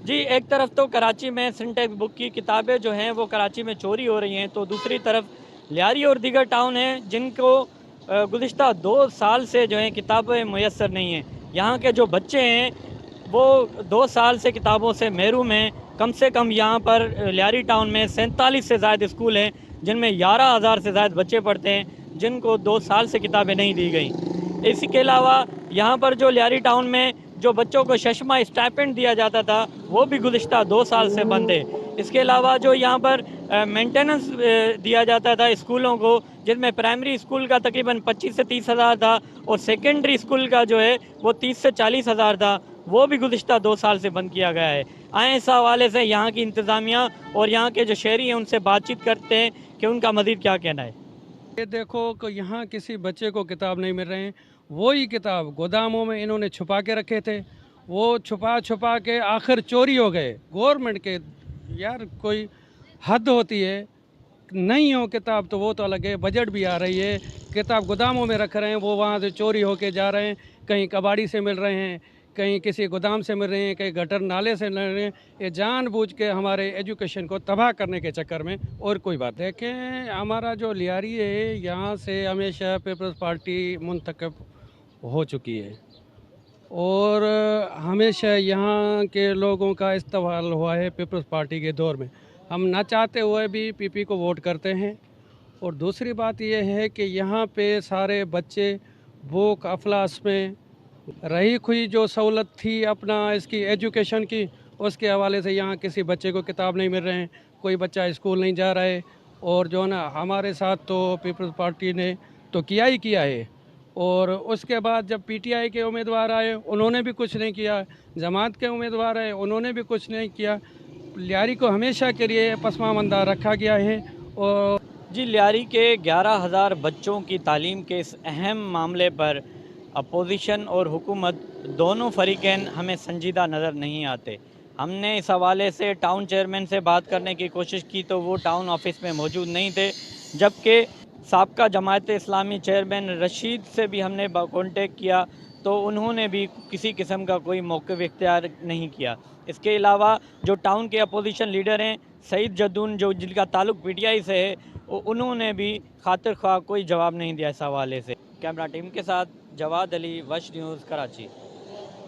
जी, एक तरफ तो कराची में सिंटेक्स बुक की किताबें जो हैं वो कराची में चोरी हो रही हैं, तो दूसरी तरफ लियारी और दीगर टाउन हैं जिनको गुज़िश्ता 2 साल से जो है किताबें मुयस्सर नहीं हैं। यहाँ के जो बच्चे हैं वो 2 साल से किताबों से महरूम हैं। कम से कम यहाँ पर लियारी टाउन में 47 से ज़ायद स्कूल हैं जिनमें 11,000 से ज़ायद बच्चे पढ़ते हैं जिनको 2 साल से किताबें नहीं दी गई। इसी के अलावा यहाँ पर जो लियारी टाउन में जो बच्चों को चश्मा स्टाइपेंड दिया जाता था वो भी गुज़िश्ता 2 साल से बंद है। इसके अलावा जो यहाँ पर मेंटेनेंस दिया जाता था स्कूलों को, जिनमें प्राइमरी स्कूल का तकरीबन 25 से 30 हज़ार था और सेकेंडरी स्कूल का जो है वो 30 से 40 हज़ार था, वो भी गुज़िश्ता 2 साल से बंद किया गया है। आए इस हवाले से यहाँ की इंतज़ामिया और यहाँ के जो शहरी हैं उनसे बातचीत करते हैं कि उनका मज़ीद क्या कहना है। ये देखो कि यहाँ किसी बच्चे को किताब नहीं मिल रहे हैं। वही किताब गोदामों में इन्होंने छुपा के रखे थे, वो छुपा छुपा के आखिर चोरी हो गए। गवर्नमेंट के यार कोई हद होती है। नहीं हो किताब तो वो तो अलग है, बजट भी आ रही है, किताब गोदामों में रख रहे हैं, वो वहाँ से चोरी होके जा रहे हैं, कहीं कबाड़ी से मिल रहे हैं, कहीं किसी गोदाम से मिल रहे हैं, कहीं गटर नाले से मिल रहे हैं। ये जानबूझ के हमारे एजुकेशन को तबाह करने के चक्कर में और कोई बात। देखें, हमारा जो लियारी है यहाँ से हमेशा पीपल्स पार्टी मुंतखब हो चुकी है और हमेशा यहाँ के लोगों का इस्तेमाल हुआ है पीपल्स पार्टी के दौर में। हम ना चाहते हुए भी पीपी को वोट करते हैं। और दूसरी बात यह है कि यहाँ पे सारे बच्चे भूख अफलास में रही खुई जो सहूलत थी अपना इसकी एजुकेशन की, उसके हवाले से यहाँ किसी बच्चे को किताब नहीं मिल रहे हैं, कोई बच्चा स्कूल नहीं जा रहा है। और जो है ना, हमारे साथ तो पीपल्स पार्टी ने तो किया ही किया है। और उसके बाद जब पीटीआई के उम्मीदवार आए उन्होंने भी कुछ नहीं किया, जमात के उम्मीदवार आए उन्होंने भी कुछ नहीं किया। लियारी को हमेशा के लिए पसमानदा रखा गया है। और जी, लियारी के 11,000 बच्चों की तालीम के इस अहम मामले पर अपोजिशन और हुकूमत दोनों फरीकैन हमें संजीदा नज़र नहीं आते। हमने इस हवाले से टाउन चेयरमैन से बात करने की कोशिश की तो वो टाउन ऑफिस में मौजूद नहीं थे, जबकि साबका जमात इस्लामी चेयरमैन रशीद से भी हमने कॉन्टेक्ट किया तो उन्होंने भी किसी किस्म का कोई मौक़िफ़ इख्तियार नहीं किया। इसके अलावा जो टाउन के अपोजिशन लीडर हैं सईद जद्दून, जो जिनका ताल्लुक़ पीटीआई से है, उन्होंने भी खातिर ख्वाह कोई जवाब नहीं दिया इस हवाले से। कैमरा टीम के साथ जवाद अली, वश न्यूज़, कराची।